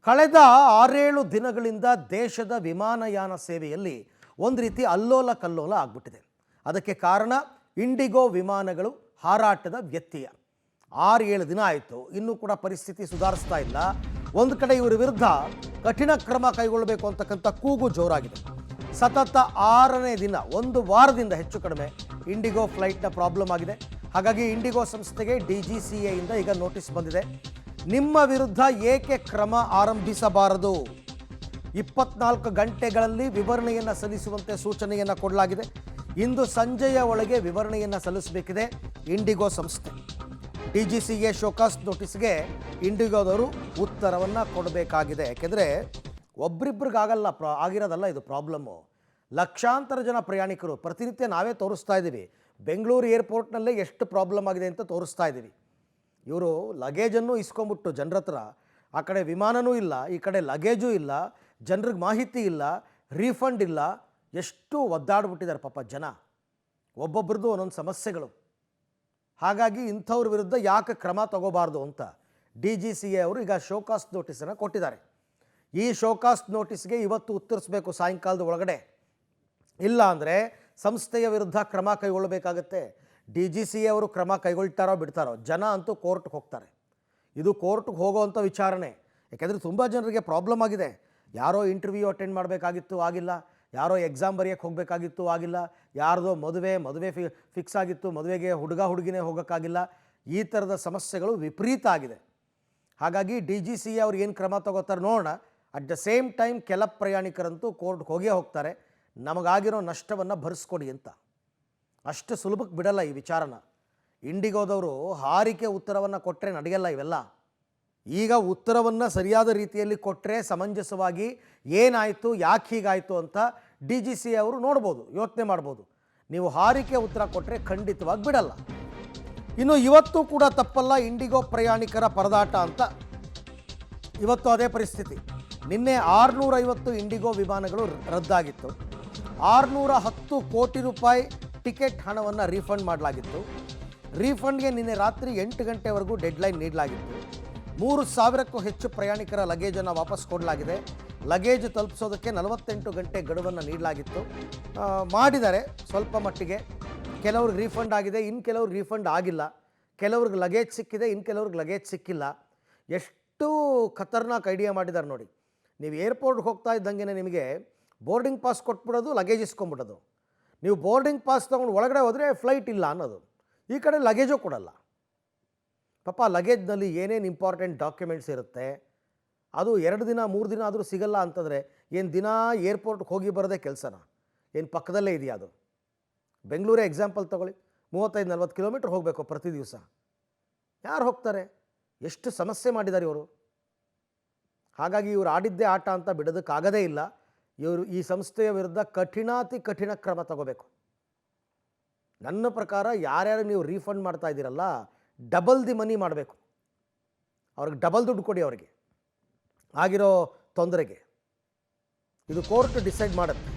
ಕಳೆದ 6-7 ದಿನಗಳಿಂದ ದೇಶದ ವಿಮಾನಯಾನ ಸೇವೆಯಲ್ಲಿ ಒಂದು ರೀತಿ ಅಲ್ಲೋಲ ಕಲ್ಲೋಲ ಆಗಿಬಿಟ್ಟಿದೆ. ಅದಕ್ಕೆ ಕಾರಣ ಇಂಡಿಗೋ ವಿಮಾನಗಳು ಹಾರಾಟದ ವ್ಯತ್ಯಯ. 6-7 ದಿನ ಆಯಿತು, ಇನ್ನೂ ಕೂಡ ಪರಿಸ್ಥಿತಿ ಸುಧಾರಿಸ್ತಾ ಇಲ್ಲ. ಒಂದು ಕಡೆ ಇವರ ವಿರುದ್ಧ ಕಠಿಣ ಕ್ರಮ ಕೈಗೊಳ್ಳಬೇಕು ಅಂತಕ್ಕಂಥ ಕೂಗು ಜೋರಾಗಿದೆ. ಸತತ 6ನೇ ದಿನ, ಒಂದು ವಾರದಿಂದ ಹೆಚ್ಚು ಕಡಿಮೆ ಇಂಡಿಗೋ ಫ್ಲೈಟ್ನ ಪ್ರಾಬ್ಲಮ್ ಆಗಿದೆ. ಹಾಗಾಗಿ ಇಂಡಿಗೋ ಸಂಸ್ಥೆಗೆ DGCA ಇಂದ ಈಗ ನೋಟಿಸ್ ಬಂದಿದೆ. ನಿಮ್ಮ ವಿರುದ್ಧ ಏಕೆ ಕ್ರಮ ಆರಂಭಿಸಬಾರದು, 24 ಗಂಟೆಗಳಲ್ಲಿ ವಿವರಣೆಯನ್ನು ಸಲ್ಲಿಸುವಂತೆ ಸೂಚನೆಯನ್ನು ಕೊಡಲಾಗಿದೆ. ಇಂದು ಸಂಜೆಯ ಒಳಗೆ ವಿವರಣೆಯನ್ನು ಸಲ್ಲಿಸಬೇಕಿದೆ ಇಂಡಿಗೋ ಸಂಸ್ಥೆ. DGCA ಶೋಕಾಸ್ ನೋಟಿಸ್ಗೆ ಇಂಡಿಗೋದವರು ಉತ್ತರವನ್ನು ಕೊಡಬೇಕಾಗಿದೆ. ಯಾಕೆಂದರೆ ಒಬ್ರಿಬ್ರಿಗಾಗಲ್ಲ, ಆಗಿರೋದಲ್ಲ ಇದು ಪ್ರಾಬ್ಲಮ್ಮು. ಲಕ್ಷಾಂತರ ಜನ ಪ್ರಯಾಣಿಕರು ಪ್ರತಿನಿತ್ಯ ನಾವೇ ತೋರಿಸ್ತಾ ಇದ್ದೀವಿ. ಬೆಂಗಳೂರು ಏರ್ಪೋರ್ಟ್ನಲ್ಲೇ ಎಷ್ಟು ಪ್ರಾಬ್ಲಮ್ ಆಗಿದೆ ಅಂತ ತೋರಿಸ್ತಾ ಇದ್ದೀವಿ. ಇವರು ಲಗೇಜನ್ನು ಇಸ್ಕೊಂಬಿಟ್ಟು ಜನರ ಹತ್ರ, ಆ ಕಡೆ ವಿಮಾನನೂ ಇಲ್ಲ, ಈ ಕಡೆ ಲಗೇಜೂ ಇಲ್ಲ, ಜನರಿಗೆ ಮಾಹಿತಿ ಇಲ್ಲ, ರೀಫಂಡ್ ಇಲ್ಲ. ಎಷ್ಟು ಒದ್ದಾಡ್ಬಿಟ್ಟಿದ್ದಾರೆ ಪಾಪ ಜನ, ಒಬ್ಬೊಬ್ರದ್ದು ಒಂದೊಂದು ಸಮಸ್ಯೆಗಳು. ಹಾಗಾಗಿ ಇಂಥವ್ರ ವಿರುದ್ಧ ಯಾಕೆ ಕ್ರಮ ತಗೋಬಾರ್ದು ಅಂತ DGCA ಅವರು ಈಗ ಶೋಕಾಸ್ ನೋಟಿಸನ್ನು ಕೊಟ್ಟಿದ್ದಾರೆ. ಈ ಶೋಕಾಸ್ ನೋಟಿಸ್ಗೆ ಇವತ್ತು ಉತ್ತರಿಸಬೇಕು ಸಾಯಂಕಾಲದ ಒಳಗಡೆ. ಇಲ್ಲ ಅಂದರೆ ಸಂಸ್ಥೆಯ ವಿರುದ್ಧ ಕ್ರಮ ಕೈಗೊಳ್ಳಬೇಕಾಗತ್ತೆ. DGCA ಅವರು ಕ್ರಮ ಕೈಗೊಳ್ತಾರೋ ಬಿಡ್ತಾರೋ, ಜನ ಅಂತೂ ಕೋರ್ಟ್ಗೆ ಹೋಗ್ತಾರೆ. ಇದು ಕೋರ್ಟ್ಗೆ ಹೋಗೋವಂಥ ವಿಚಾರಣೆ. ಯಾಕೆಂದರೆ ತುಂಬ ಜನರಿಗೆ ಪ್ರಾಬ್ಲಮ್ ಆಗಿದೆ. ಯಾರೋ ಇಂಟರ್ವ್ಯೂ ಅಟೆಂಡ್ ಮಾಡಬೇಕಾಗಿತ್ತು, ಆಗಿಲ್ಲ. ಯಾರೋ ಎಕ್ಸಾಮ್ ಬರೆಯೋಕ್ಕೆ ಹೋಗಬೇಕಾಗಿತ್ತು, ಆಗಿಲ್ಲ. ಯಾರ್ದೋ ಮದುವೆ ಫಿಕ್ಸ್ ಆಗಿತ್ತು, ಮದುವೆಗೆ ಹುಡುಗಿನೇ ಹೋಗೋಕ್ಕಾಗಿಲ್ಲ. ಈ ಥರದ ಸಮಸ್ಯೆಗಳು ವಿಪರೀತ ಆಗಿದೆ. ಹಾಗಾಗಿ DGCA ಅವ್ರು ಏನು ಕ್ರಮ ತಗೋತಾರೆ ನೋಡೋಣ. ಅಟ್ ದ ಸೇಮ್ ಟೈಮ್ ಕೆಲ ಪ್ರಯಾಣಿಕರಂತೂ ಕೋರ್ಟ್ಗೆ ಹೋಗೇ ಹೋಗ್ತಾರೆ, ನಮಗಾಗಿರೋ ನಷ್ಟವನ್ನು ಭರಿಸ್ಕೊಡಿ ಅಂತ. ಅಷ್ಟು ಸುಲಭಕ್ಕೆ ಬಿಡಲ್ಲ ಈ ವಿಚಾರನ. ಇಂಡಿಗೋದವರು ಹಾರಿಕೆ ಉತ್ತರವನ್ನು ಕೊಟ್ಟರೆ ನಡೆಯಲ್ಲ ಇವೆಲ್ಲ. ಈಗ ಉತ್ತರವನ್ನು ಸರಿಯಾದ ರೀತಿಯಲ್ಲಿ ಕೊಟ್ಟರೆ ಸಮಂಜಸವಾಗಿ ಏನಾಯಿತು, ಯಾಕೆ ಹೀಗಾಯಿತು ಅಂತ DGCA ಅವರು ನೋಡ್ಬೋದು, ಯೋಚನೆ ಮಾಡ್ಬೋದು. ನೀವು ಹಾರಿಕೆ ಉತ್ತರ ಕೊಟ್ಟರೆ ಖಂಡಿತವಾಗಿ ಬಿಡಲ್ಲ. ಇನ್ನು ಇವತ್ತು ಕೂಡ ತಪ್ಪಲ್ಲ ಇಂಡಿಗೋ ಪ್ರಯಾಣಿಕರ ಪರದಾಟ ಅಂತ. ಇವತ್ತು ಅದೇ ಪರಿಸ್ಥಿತಿ. ನಿನ್ನೆ 650 ಇಂಡಿಗೋ ವಿಮಾನಗಳು ರದ್ದಾಗಿತ್ತು. 610 ಕೋಟಿ ರೂಪಾಯಿ ಟಿಕೆಟ್ ಹಣವನ್ನು ರೀಫಂಡ್ ಮಾಡಲಾಗಿತ್ತು. ರೀಫಂಡ್ಗೆ ನಿನ್ನೆ ರಾತ್ರಿ 8 ಗಂಟೆವರೆಗೂ ಡೆಡ್ಲೈನ್ ನೀಡಲಾಗಿತ್ತು. 3000ಕ್ಕೂ ಹೆಚ್ಚು ಪ್ರಯಾಣಿಕರ ಲಗೇಜನ್ನು ವಾಪಸ್ ಕೊಡಲಾಗಿದೆ. ಲಗೇಜ್ ತಲುಪಿಸೋದಕ್ಕೆ 48 ಗಂಟೆ ಗಡುವನ್ನು ನೀಡಲಾಗಿತ್ತು. ಮಾಡಿದ್ದಾರೆ ಸ್ವಲ್ಪ ಮಟ್ಟಿಗೆ. ಕೆಲವ್ರಿಗೆ ರೀಫಂಡ್ ಆಗಿದೆ, ಇನ್ನು ಕೆಲವ್ರಿಗೆ ರೀಫಂಡ್ ಆಗಿಲ್ಲ. ಕೆಲವ್ರಿಗೆ ಲಗೇಜ್ ಸಿಕ್ಕಿದೆ, ಇನ್ನು ಕೆಲವ್ರಿಗೆ ಲಗೇಜ್ ಸಿಕ್ಕಿಲ್ಲ. ಎಷ್ಟು ಖತರ್ನಾಕ್ ಐಡಿಯಾ ಮಾಡಿದ್ದಾರೆ ನೋಡಿ. ನೀವು ಏರ್ಪೋರ್ಟ್ಗೆ ಹೋಗ್ತಾ ಇದ್ದಂಗೆ ನಿಮಗೆ ಬೋರ್ಡಿಂಗ್ ಪಾಸ್ ಕೊಟ್ಬಿಡೋದು, ಲಗೇಜ್ ಇಸ್ಕೊಂಬಿಡೋದು. ನೀವು ಬೋರ್ಡಿಂಗ್ ಪಾಸ್ ತೊಗೊಂಡು ಒಳಗಡೆ ಹೋದರೆ ಫ್ಲೈಟ್ ಇಲ್ಲ ಅನ್ನೋದು. ಈ ಕಡೆ ಲಗೇಜು ಕೊಡಲ್ಲ. ಪಾಪ ಲಗೇಜ್ನಲ್ಲಿ ಏನೇನು ಇಂಪಾರ್ಟೆಂಟ್ ಡಾಕ್ಯುಮೆಂಟ್ಸ್ ಇರುತ್ತೆ, ಅದು 2 ದಿನ 3 ದಿನ ಆದರೂ ಸಿಗಲ್ಲ ಅಂತಂದರೆ ಏನು ದಿನ ಏರ್ಪೋರ್ಟ್ಗೆ ಹೋಗಿ ಬರೋದೇ ಕೆಲಸನ? ಏನು ಪಕ್ಕದಲ್ಲೇ ಇದೆಯಾ ಅದು? ಬೆಂಗಳೂರೇ ಎಕ್ಸಾಂಪಲ್ ತೊಗೊಳ್ಳಿ, 35-40 ಕಿಲೋಮೀಟ್ರ್ ಹೋಗಬೇಕು ಪ್ರತಿ ದಿವಸ. ಯಾರು ಹೋಗ್ತಾರೆ? ಎಷ್ಟು ಸಮಸ್ಯೆ ಮಾಡಿದ್ದಾರೆ ಇವರು. ಹಾಗಾಗಿ ಇವರು ಆಡಿದ್ದೇ ಆಟ ಅಂತ ಬಿಡೋದಕ್ಕಾಗದೇ ಇಲ್ಲ. ಇವರು ಈ ಸಂಸ್ಥೆಯ ವಿರುದ್ಧ ಕಠಿಣಾತಿ ಕಠಿಣ ಕ್ರಮ ತಗೋಬೇಕು. ನನ್ನ ಪ್ರಕಾರ ಯಾರ್ಯಾರು ನೀವು ರೀಫಂಡ್ ಮಾಡ್ತಾ ಇದ್ದೀರಲ್ಲ, ಡಬಲ್ ದಿ ಮನಿ ಮಾಡಬೇಕು. ಅವ್ರಿಗೆ ಡಬಲ್ ದುಡ್ಡು ಕೊಡಿ, ಅವರಿಗೆ ಆಗಿರೋ ತೊಂದರೆಗೆ. ಇದು ಕೋರ್ಟ್ ಡಿಸೈಡ್ ಮಾಡುತ್ತೆ.